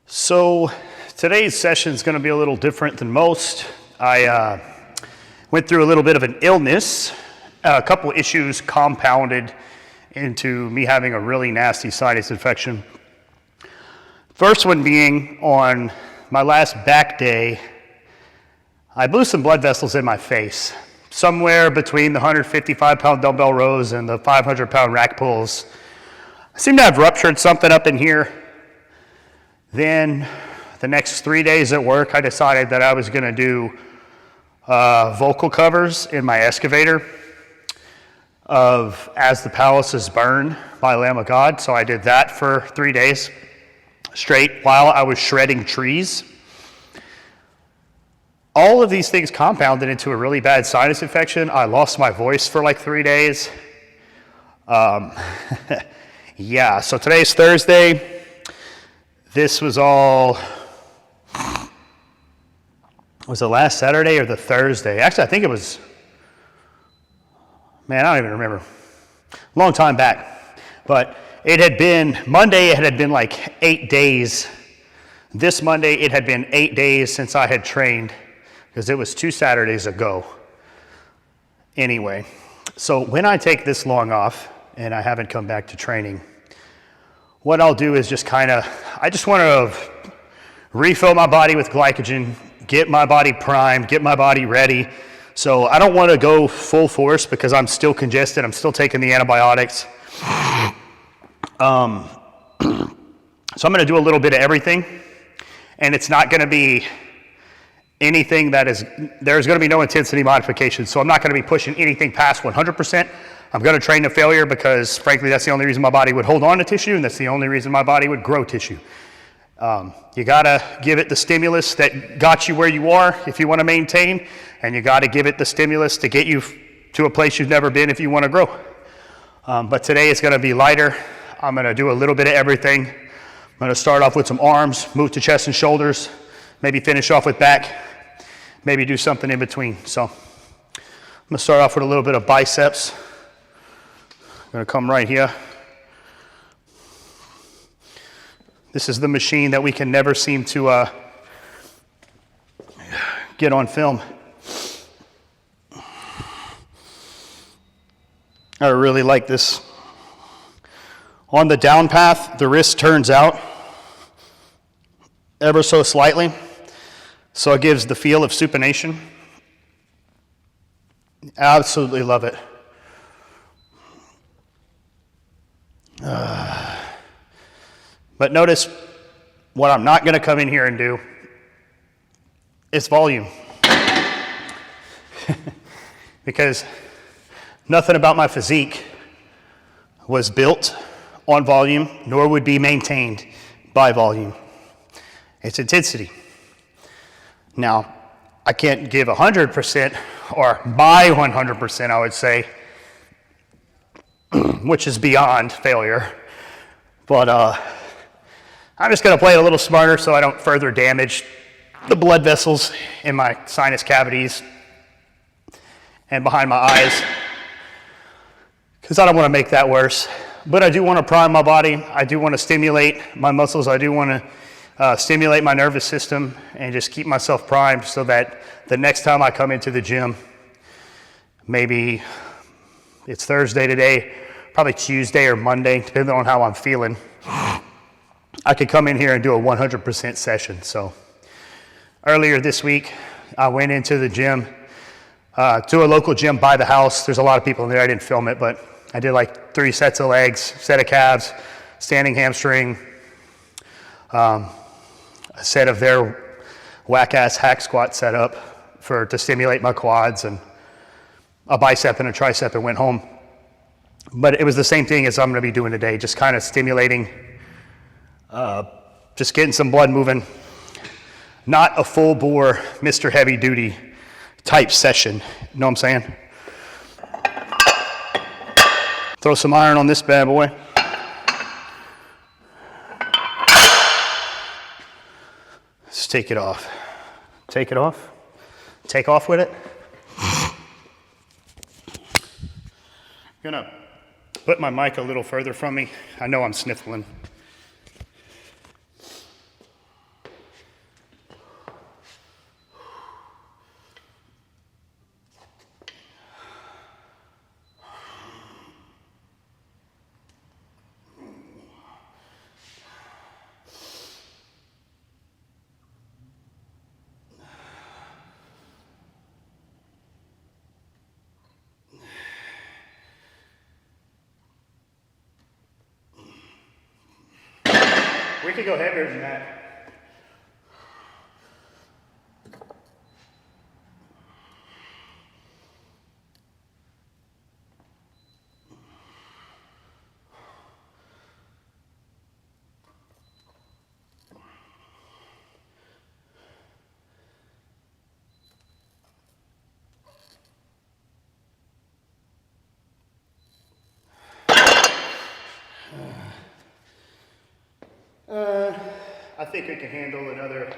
So today's session is going to be a little different than most. I went through a little bit of an illness, a couple issues compounded into me having a really nasty sinus infection. First one being on my last back day, I blew some blood vessels in my face, somewhere between the 155-pound dumbbell rows and the 500-pound rack pulls. I seem to have ruptured something up in here. Then the next 3 days at work, I decided that I was going to do vocal covers in my excavator of As the Palaces Burn by Lamb of God. So I did that for 3 days straight while I was shredding trees. All of these things compounded into a really bad sinus infection. I lost my voice for like 3 days. Yeah, so today's Thursday. This was all, was it last Saturday or the Thursday? Actually, I think it was, man, I don't even remember. Long time back. But it had been, Monday it had been like 8 days. This Monday it had been 8 days since I had trained, because it was 2 Saturdays ago. Anyway, so when I take this long off and I haven't come back to training, what I'll do is just I just want to refill my body with glycogen, get my body primed, get my body ready. So I don't want to go full force because I'm still congested. I'm still taking the antibiotics. So I'm going to do a little bit of everything, and it's not going to be anything there's going to be no intensity modification. So I'm not going to be pushing anything past 100%. I'm going to train to failure because, frankly, that's the only reason my body would hold on to tissue, and that's the only reason my body would grow tissue. You got to give it the stimulus that got you where you are if you want to maintain, and you got to give it the stimulus to get you to a place you've never been if you want to grow. But today it's going to be lighter. I'm going to do a little bit of everything. I'm going to start off with some arms, move to chest and shoulders, maybe finish off with back, maybe do something in between. So I'm going to start off with a little bit of biceps. I'm going to come right here. This is the machine that we can never seem to get on film. I really like this. On the down path, the wrist turns out ever so slightly, so it gives the feel of supination. Absolutely love it. But notice what I'm not going to come in here and do is volume. Because nothing about my physique was built on volume, nor would be maintained by volume. It's intensity. Now, I can't give 100%, or my 100%, I would say, which is beyond failure. But I'm just going to play it a little smarter so I don't further damage the blood vessels in my sinus cavities and behind my eyes, because I don't want to make that worse. But I do want to prime my body. I do want to stimulate my muscles. I do want to stimulate my nervous system and just keep myself primed so that the next time I come into the gym, maybe it's Thursday today, probably Tuesday or Monday, depending on how I'm feeling, I could come in here and do a 100% session. So earlier this week, I went into the gym, to a local gym by the house. There's a lot of people in there. I didn't film it, but I did like 3 sets of legs, set of calves, standing hamstring, a set of their whack-ass hack squat setup to stimulate my quads, and a bicep and a tricep, and went home. But it was the same thing as I'm going to be doing today, just kind of stimulating, just getting some blood moving. Not a full bore Mr. Heavy Duty type session, you know what I'm saying? Throw some iron on this bad boy. Let's take it off. Take it off. Take off with it. I'm gonna put my mic a little further from me. I know I'm sniffling. could go heavier than that. I think we can handle another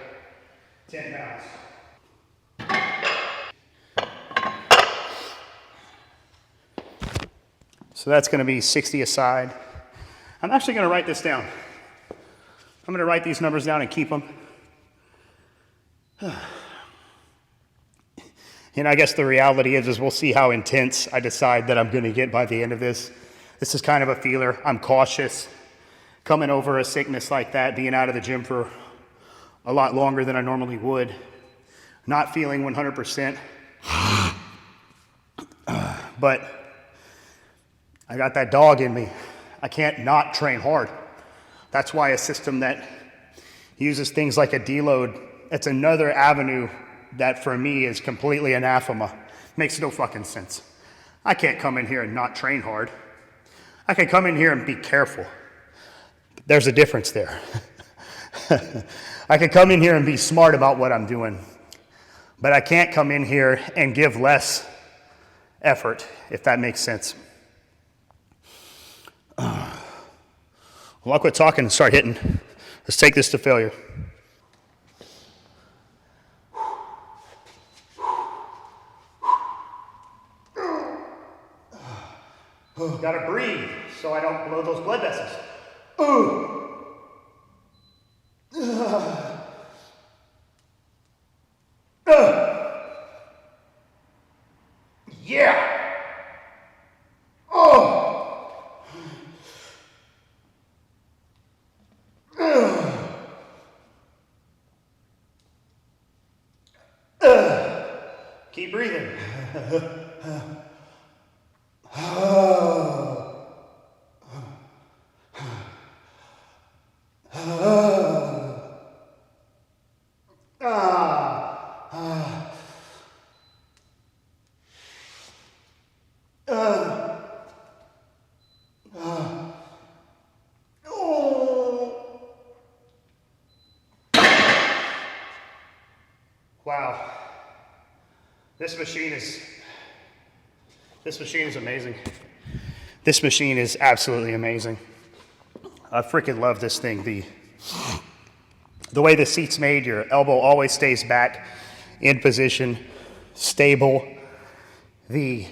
10 pounds. So that's going to be 60 aside. I'm actually going to write this down. I'm going to write these numbers down and keep them. And I guess the reality is we'll see how intense I decide that I'm going to get by the end of this. This is kind of a feeler. I'm cautious. Coming over a sickness like that, being out of the gym for a lot longer than I normally would, not feeling 100%. But I got that dog in me. I can't not train hard. That's why a system that uses things like a deload, it's another avenue that for me is completely anathema. Makes no fucking sense. I can't come in here and not train hard. I can come in here and be careful. There's a difference there. I can come in here and be smart about what I'm doing, but I can't come in here and give less effort, if that makes sense. Well, I'll quit talking and start hitting. Let's take this to failure. Gotta breathe so I don't blow those blood vessels. Yeah. Keep breathing. Wow. This machine is amazing. This machine is absolutely amazing. I freaking love this thing. The way the seat's made, your elbow always stays back in position, stable. The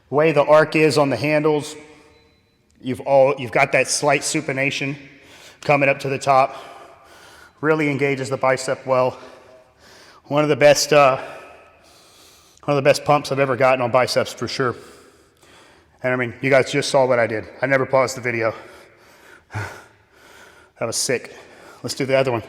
way the arc is on the handles, you've got that slight supination coming up to the top. Really engages the bicep well. One of the best pumps I've ever gotten on biceps for sure. And I mean, you guys just saw what I did. I never paused the video. That was sick. Let's do the other one.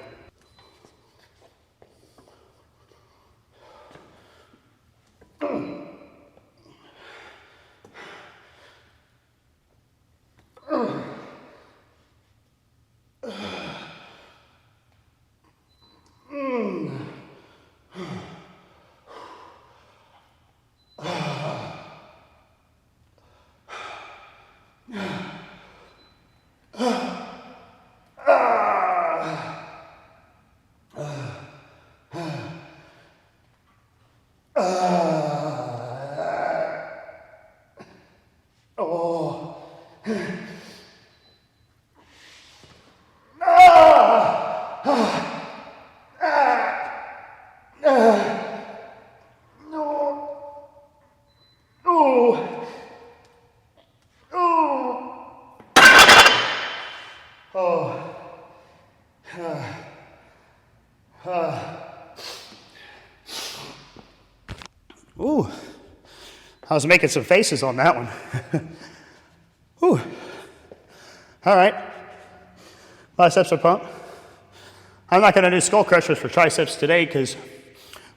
Ooh, I was making some faces on that one. Ooh. All right, biceps are pumped. I'm not gonna do skull crushers for triceps today because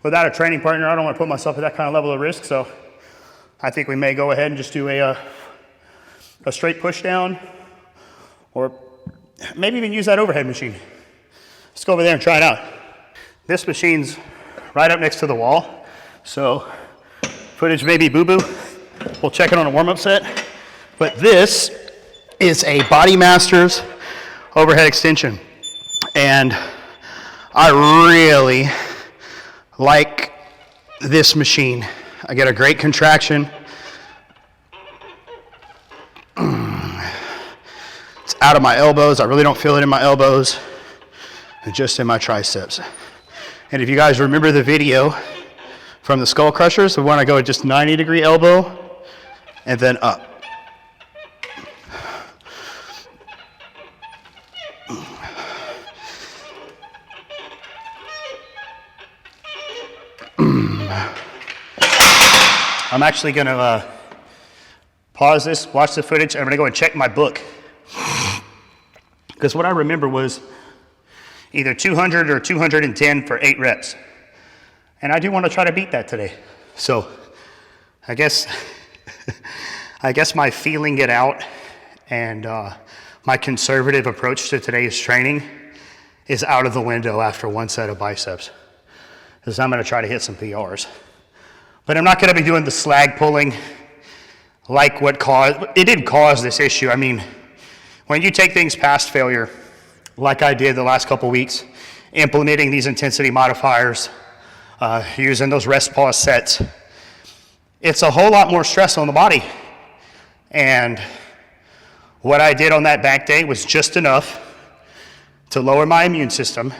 without a training partner, I don't wanna put myself at that kind of level of risk, so I think we may go ahead and just do a straight push down or maybe even use that overhead machine. Let's go over there and try it out. This machine's right up next to the wall, so footage may be boo-boo. We'll check it on a warm-up set. But this is a Body Masters overhead extension. And I really like this machine. I get a great contraction. It's out of my elbows. I really don't feel it in my elbows, and just in my triceps. And if you guys remember the video from the skull crushers, we want to go at just 90-degree elbow and then up. I'm actually going to pause this, watch the footage, and I'm going to go and check my book. Because what I remember was either 200 or 210 for 8 reps. And I do want to try to beat that today. So I guess my feeling it out and my conservative approach to today's training is out of the window after one set of biceps. Because I'm going to try to hit some PRs. But I'm not going to be doing the slag pulling like what caused, it didn't cause this issue. I mean, when you take things past failure, like I did the last couple weeks, implementing these intensity modifiers, using those rest pause sets, it's a whole lot more stress on the body. And what I did on that back day was just enough to lower my immune system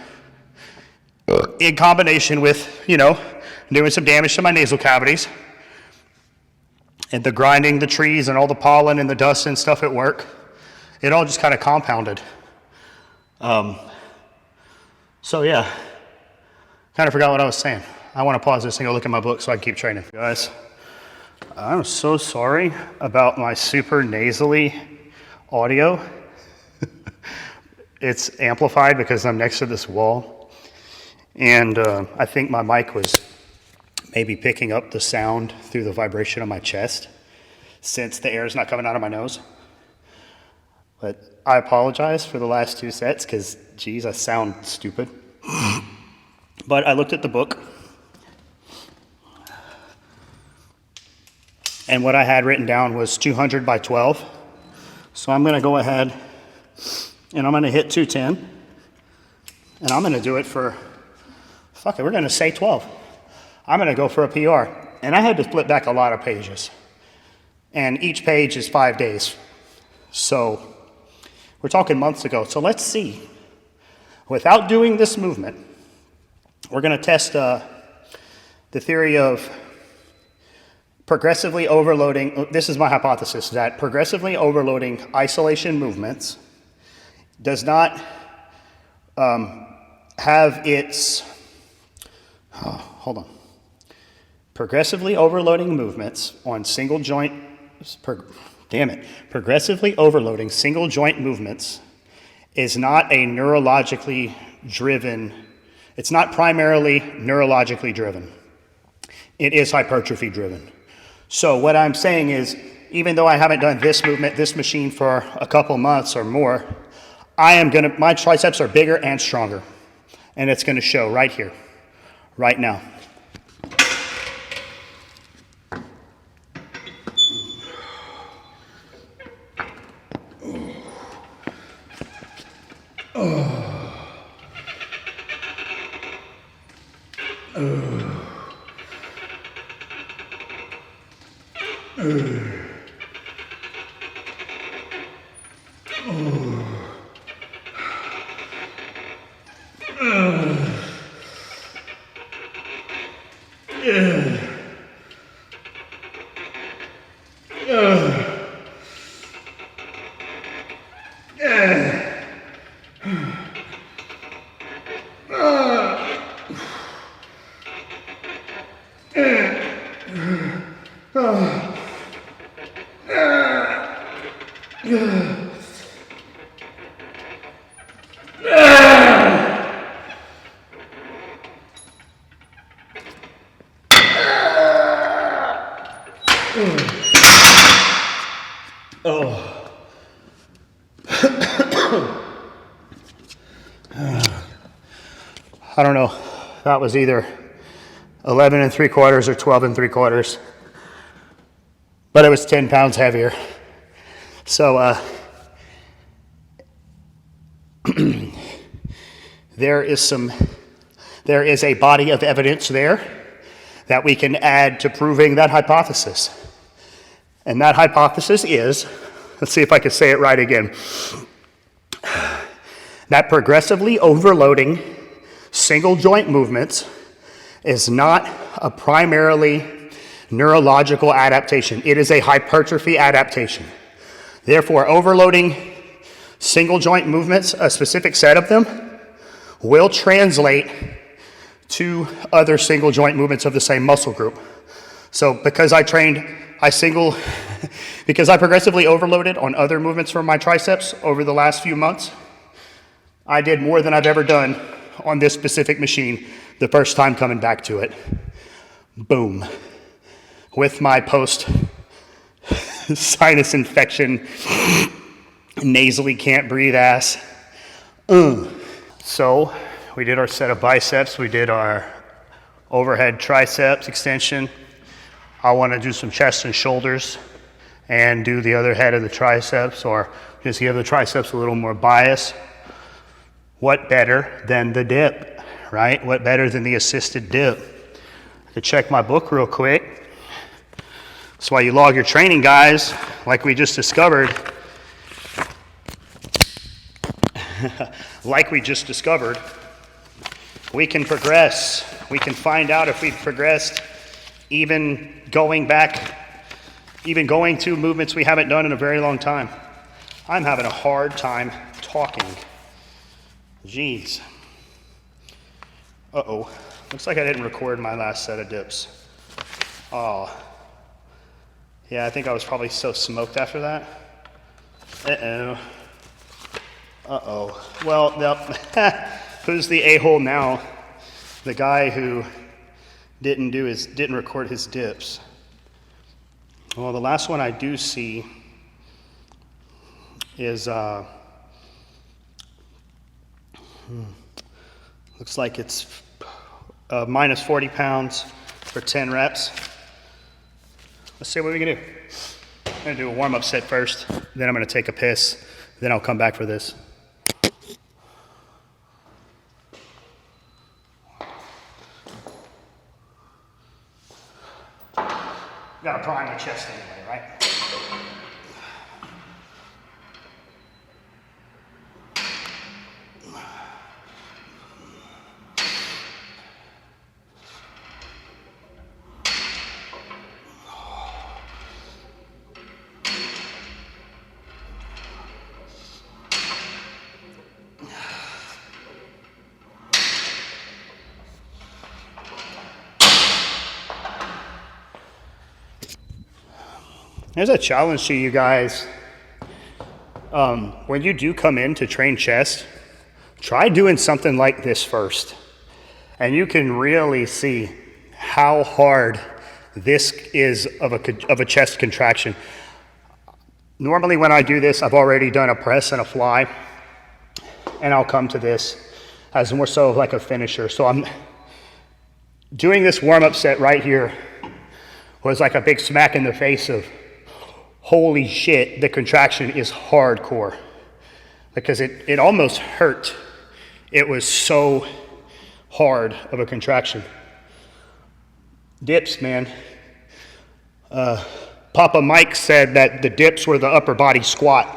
in combination with, doing some damage to my nasal cavities and the grinding the trees and all the pollen and the dust and stuff at work. It all just kind of compounded. So yeah, kind of forgot what I was saying. I want to pause this and go look at my book so I can keep training. Guys, I'm so sorry about my super nasally audio. It's amplified because I'm next to this wall. And I think my mic was maybe picking up the sound through the vibration of my chest since the air is not coming out of my nose. But I apologize for the last 2 sets because, geez, I sound stupid. But I looked at the book, and what I had written down was 200 by 12. So I'm going to go ahead and I'm going to hit 210, and I'm going to do it for, fuck it, we're going to say 12. I'm going to go for a PR. And I had to flip back a lot of pages. And each page is 5 days. So we're talking months ago. So let's see. Without doing this movement, we're going to test the theory of progressively overloading. This is my hypothesis, that progressively overloading isolation movements does not have its, hold on. Progressively overloading movements on single joint, progressively overloading single joint movements is not a neurologically driven, it's not primarily neurologically driven. It is hypertrophy driven. So what I'm saying is, even though I haven't done this movement, this machine for a couple months or more, my triceps are bigger and stronger. And it's gonna show right here, right now. I don't know, that was either 11 3/4 or 12 3/4, but it was 10 pounds heavier. So there is a body of evidence there that we can add to proving that hypothesis. And that hypothesis is, let's see if I can say it right again, that progressively overloading single joint movements is not a primarily neurological adaptation. It is a hypertrophy adaptation. Therefore, overloading single joint movements, a specific set of them, will translate to other single joint movements of the same muscle group. So because I progressively overloaded on other movements for my triceps over the last few months, I did more than I've ever done on this specific machine the first time coming back to it. Boom. With my post sinus infection, nasally can't breathe ass. So we did our set of biceps, we did our overhead triceps extension. I want to do some chest and shoulders and do the other head of the triceps, or just give the triceps a little more bias. What better than the dip, right? What better than the assisted dip? I could check my book real quick. That's why you log your training, guys, like we just discovered. We can progress. We can find out if we've progressed, even going to movements we haven't done in a very long time. I'm having a hard time talking. Jeez. Uh-oh. Looks like I didn't record my last set of dips. Oh. Yeah, I think I was probably so smoked after that. Uh-oh. Uh-oh. Well, no. Who's the a-hole now? The guy who didn't record his dips. Well, the last one I do see is looks like it's minus 40 pounds for 10 reps. Let's see what we can do. I'm gonna do a warm-up set first, then I'm gonna take a piss, then I'll come back for this. Gotta prime the chest anyway, right? There's a challenge to you guys. When you do come in to train chest, try doing something like this first. And you can really see how hard this is of a chest contraction. Normally when I do this, I've already done a press and a fly, and I'll come to this as more so like a finisher. So I'm doing this warm-up set right here was like a big smack in the face of, holy shit, the contraction is hardcore. Because it almost hurt. It was so hard of a contraction. Dips, man. Papa Mike said that the dips were the upper body squat.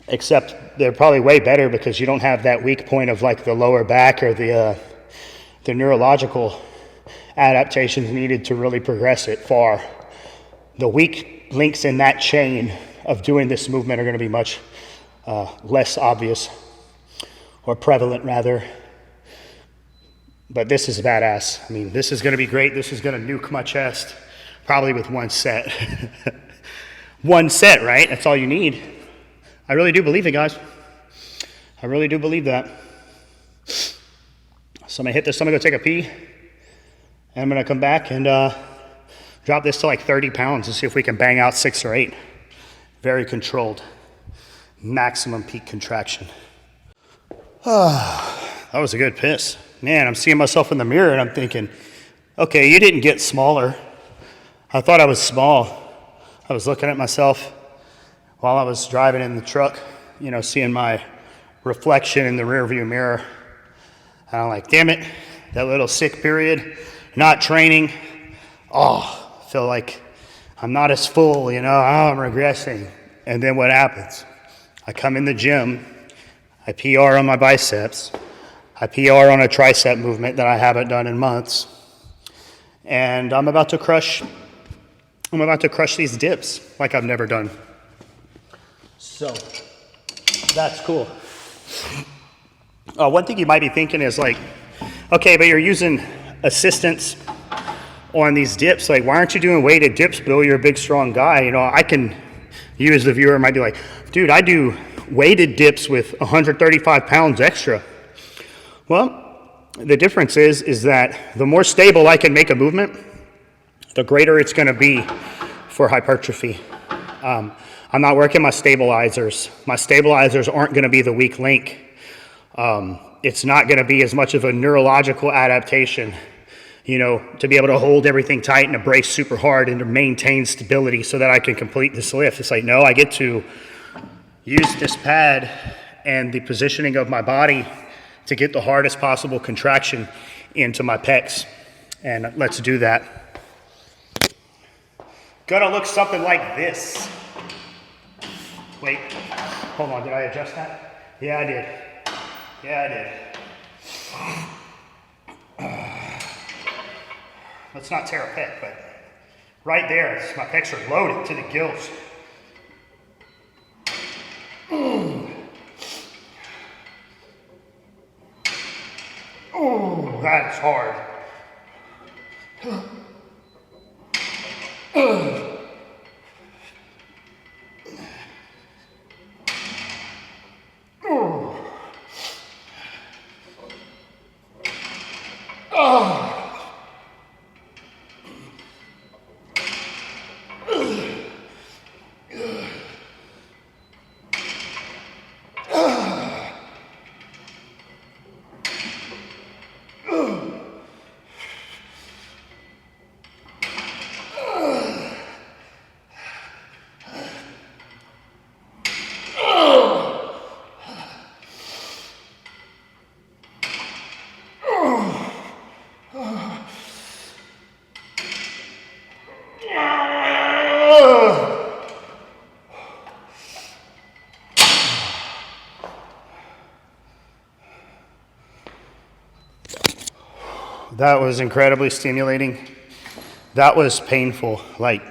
Except they're probably way better because you don't have that weak point of like the lower back or the neurological adaptations needed to really progress it far. The weak links in that chain of doing this movement are going to be much less obvious, or prevalent rather. But this is badass. I mean, this is going to be great. This is going to nuke my chest, probably with one set. One set, right? That's all you need. I really do believe it, guys. I really do believe that. So I'm going to hit this. I'm going to go take a pee. And I'm going to come back and drop this to like 30 pounds and see if we can bang out 6 or 8. Very controlled. Maximum peak contraction. That was a good piss. Man, I'm seeing myself in the mirror and I'm thinking, okay, you didn't get smaller. I thought I was small. I was looking at myself while I was driving in the truck, you know, seeing my reflection in the rearview mirror. And I'm like, damn it, that little sick period, not training. Oh, I feel like I'm not as full, you know, I'm regressing. And then what happens? I come in the gym, I PR on my biceps, I PR on a tricep movement that I haven't done in months, and I'm about to crush these dips like I've never done. So, that's cool. One thing you might be thinking is like, okay, but you're using assistance on these dips. Like, why aren't you doing weighted dips, Bill? You're a big, strong guy. You know, you as the viewer might be like, dude, I do weighted dips with 135 pounds extra. Well, the difference is that the more stable I can make a movement, the greater it's going to be for hypertrophy. I'm not working my stabilizers. My stabilizers aren't going to be the weak link. It's not going to be as much of a neurological adaptation, you know, to be able to hold everything tight and to brace super hard and to maintain stability so that I can complete this lift. It's like, no, I get to use this pad and the positioning of my body to get the hardest possible contraction into my pecs. And let's do that. Gonna look something like this. Wait, hold on, did I adjust that? Yeah, I did. Let's not tear a pec, but right there, my pecs are loaded to the gills. Oh, that's hard. That was incredibly stimulating. That was painful. Like,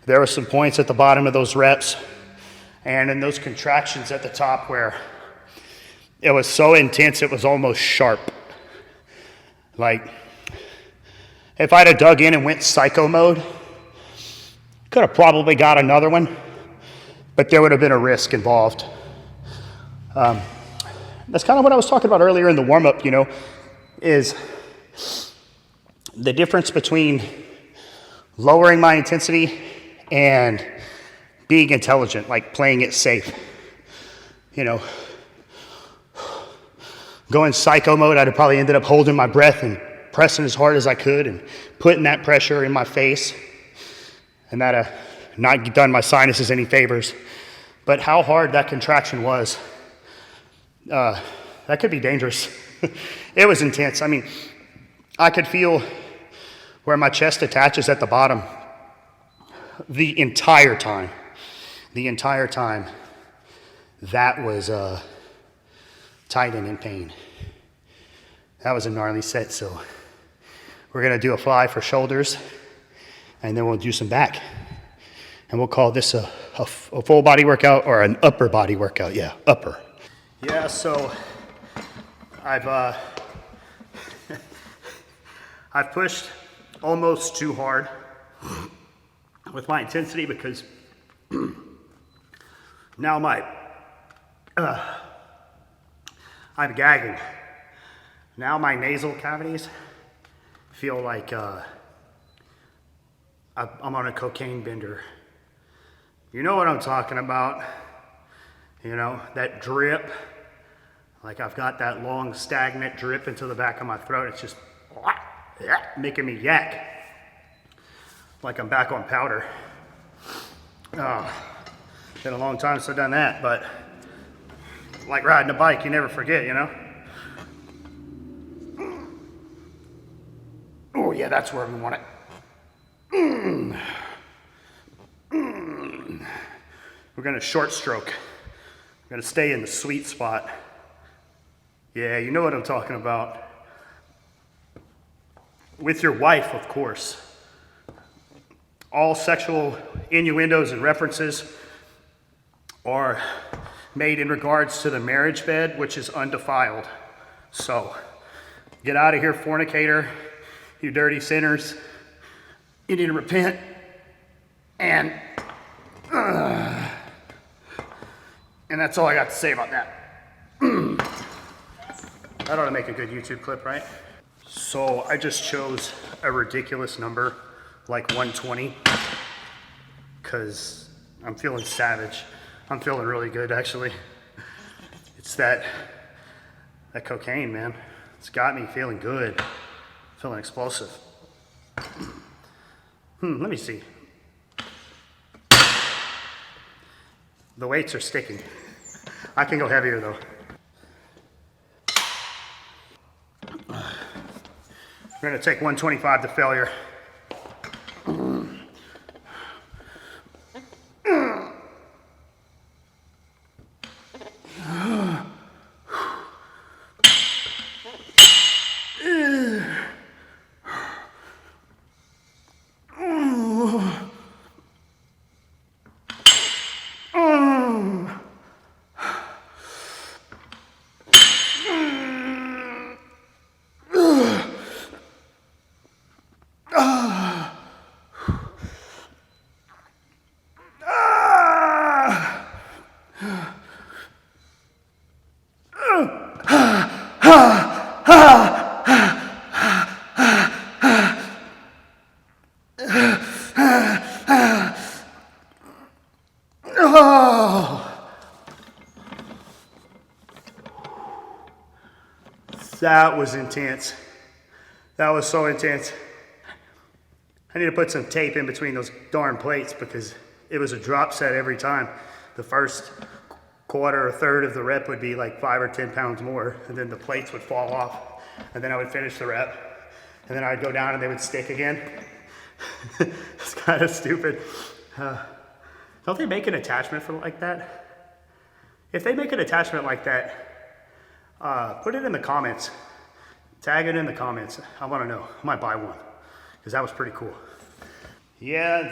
there were some points at the bottom of those reps and in those contractions at the top where it was so intense it was almost sharp. Like, if I'd have dug in and went psycho mode, could have probably got another one, but there would have been a risk involved. That's kind of what I was talking about earlier in the warm-up, you know, is the difference between lowering my intensity and being intelligent, like playing it safe. You know, going psycho mode, I'd have probably ended up holding my breath and pressing as hard as I could and putting that pressure in my face, and that'd have not done my sinuses any favors. But how hard that contraction was, that could be dangerous. It was intense. I mean, I could feel where my chest attaches at the bottom the entire time. That was tight and in pain. That was a gnarly set, so we're gonna do a fly for shoulders, and then we'll do some back. And we'll call this a full body workout or an upper body workout, yeah, upper. Yeah, so I've pushed almost too hard with my intensity because now I'm gagging. Now my nasal cavities feel like I'm on a cocaine bender. You know what I'm talking about. You know, that drip Like I've got that long stagnant drip into the back of my throat. It's just making me yak. Like I'm back on powder. Oh, been a long time since I've done that, but like riding a bike, you never forget, you know? Oh yeah, that's where we want it. We're gonna short stroke. We're gonna stay in the sweet spot. Yeah, you know what I'm talking about. With your wife, of course. All sexual innuendos and references are made in regards to the marriage bed, which is undefiled. So, get out of here, fornicator, you dirty sinners. You need to repent. And that's all I got to say about that. That ought to make a good YouTube clip, right? So I just chose a ridiculous number, like 120, because I'm feeling savage. I'm feeling really good, actually. It's that cocaine, man. It's got me feeling good, feeling explosive. Let me see. The weights are sticking. I can go heavier though. We're gonna take 125 to failure. That was intense. That was so intense. I need to put some tape in between those darn plates because it was a drop set every time. The first quarter or third of the rep would be like 5 or 10 pounds more, and then the plates would fall off, and then I would finish the rep, and then I'd go down and they would stick again. It's kind of stupid. Don't they make an attachment for like that? If they make an attachment like that, put it in the comments. Tag it in the comments. I want to know. I might buy one because that was pretty cool. Yeah,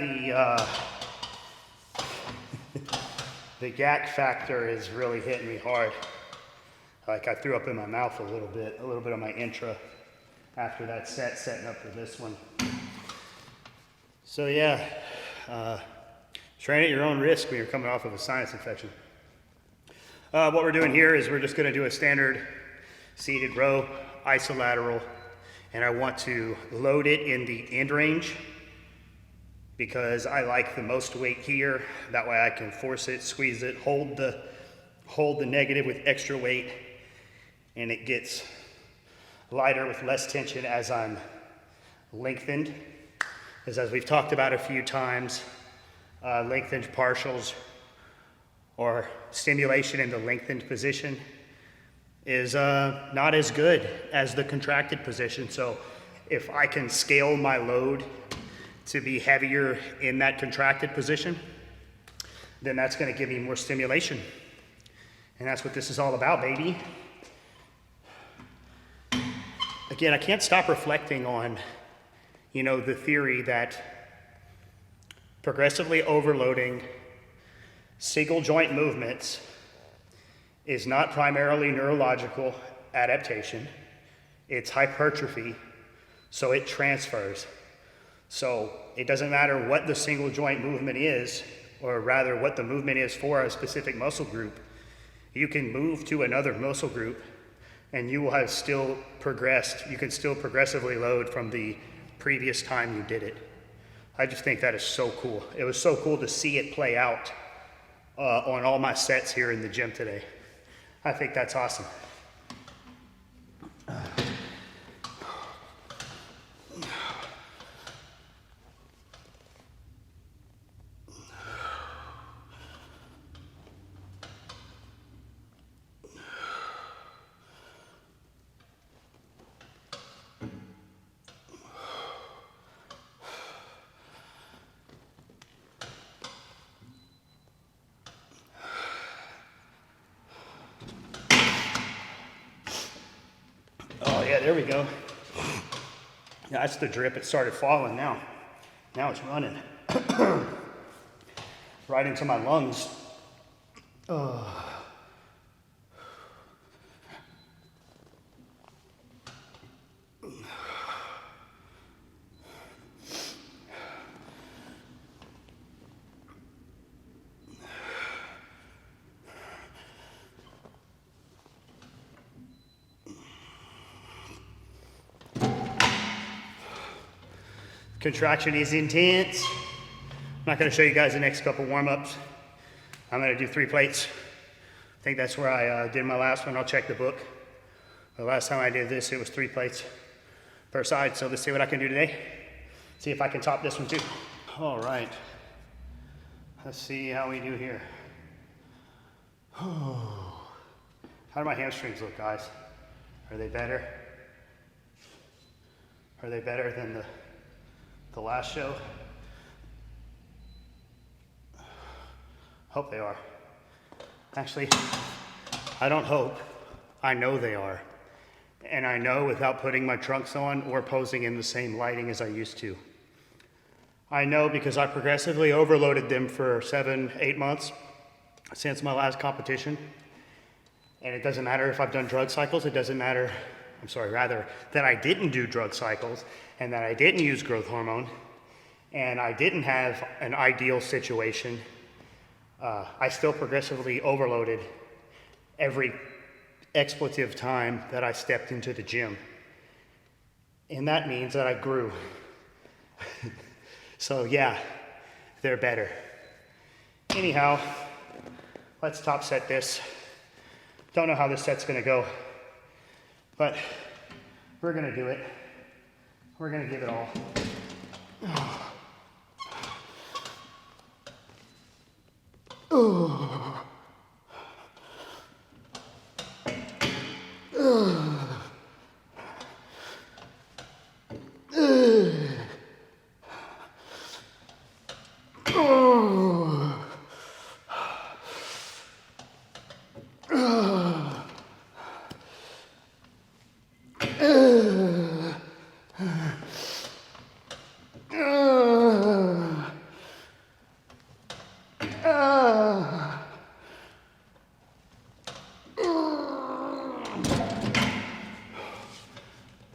the yak factor is really hitting me hard. Like I threw up in my mouth a little bit on my intra after that setting up for this one. So yeah, train at your own risk when you're coming off of a sinus infection. What we're doing here is we're just going to do a standard seated row, isolateral, and I want to load it in the end range because I like the most weight here. That way I can force it, squeeze it, hold the negative with extra weight, and it gets lighter with less tension as I'm lengthened. As we've talked about a few times, lengthened partials or stimulation in the lengthened position is not as good as the contracted position. So if I can scale my load to be heavier in that contracted position, then that's gonna give me more stimulation. And that's what this is all about, baby. Again, I can't stop reflecting on, the theory that progressively overloading single joint movements is not primarily neurological adaptation, it's hypertrophy, so it transfers. So it doesn't matter what the single joint movement is, or rather what the movement is for a specific muscle group. You can move to another muscle group and you will have still progressed. You can still progressively load from the previous time you did it. I just think that is so cool. It was so cool to see it play out on all my sets here in the gym today. I think that's awesome. Yeah, there we go. Yeah, that's the drip. It started falling now. Now it's running. Right into my lungs. Contraction is intense. I'm not going to show you guys the next couple warm-ups. I'm going to do 3 plates. I think that's where I did my last one. I'll check the book. The last time I did this, it was 3 plates per side. So let's see what I can do today. See if I can top this one too. All right. Let's see how we do here. How do my hamstrings look, guys? Are they better? Are they better than the last show? Hope they are. Actually, I don't hope. I know they are. And I know without putting my trunks on or posing in the same lighting as I used to. I know because I progressively overloaded them for 7-8 months since my last competition. And it doesn't matter if I've done drug cycles. It doesn't matter, rather, that I didn't do drug cycles and that I didn't use growth hormone and I didn't have an ideal situation. I still progressively overloaded every expletive time that I stepped into the gym. And that means that I grew. So yeah, they're better. Anyhow, let's top set this. Don't know how this set's gonna go, but we're gonna do it. We're gonna give it all.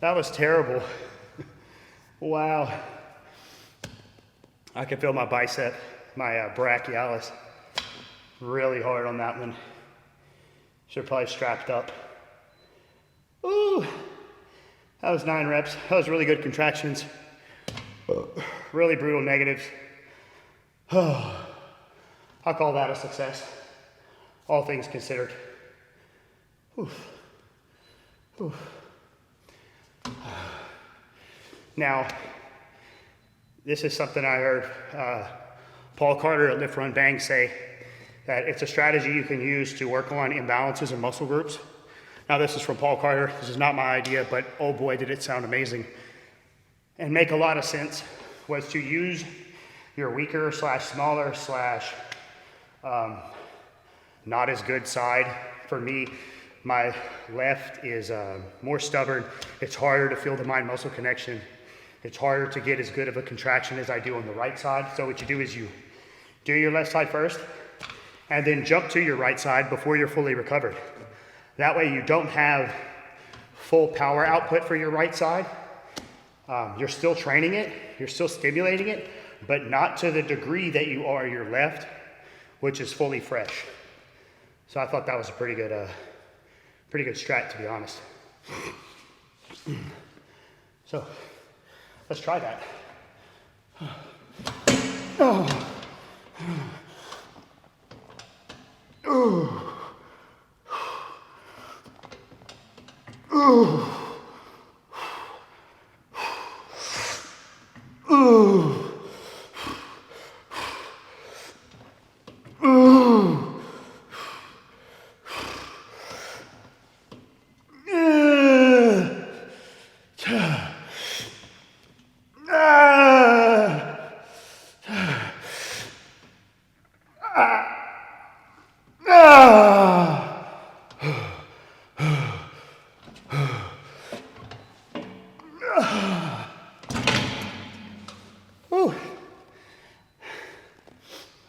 That was terrible. Wow. I can feel my bicep, my brachialis, really hard on that one. Should have probably strapped up. Ooh, that was 9 reps. That was really good contractions. Really brutal negatives. I'll call that a success. All things considered. Oof. Oof. Now, this is something I heard Paul Carter at Lift Run Bang say, that it's a strategy you can use to work on imbalances in muscle groups. Now this is from Paul Carter. This is not my idea, but oh boy, did it sound amazing. And make a lot of sense, was to use your weaker / smaller / not as good side. For me, my left is more stubborn. It's harder to feel the mind-muscle connection. It's harder to get as good of a contraction as I do on the right side. So what you do is you do your left side first, and then jump to your right side before you're fully recovered. That way you don't have full power output for your right side. You're still training it, you're still stimulating it, but not to the degree that you are your left, which is fully fresh. So I thought that was a pretty good strat, to be honest. So let's try that.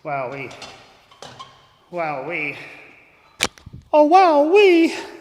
Wowee. Wowee. Oh, wowee.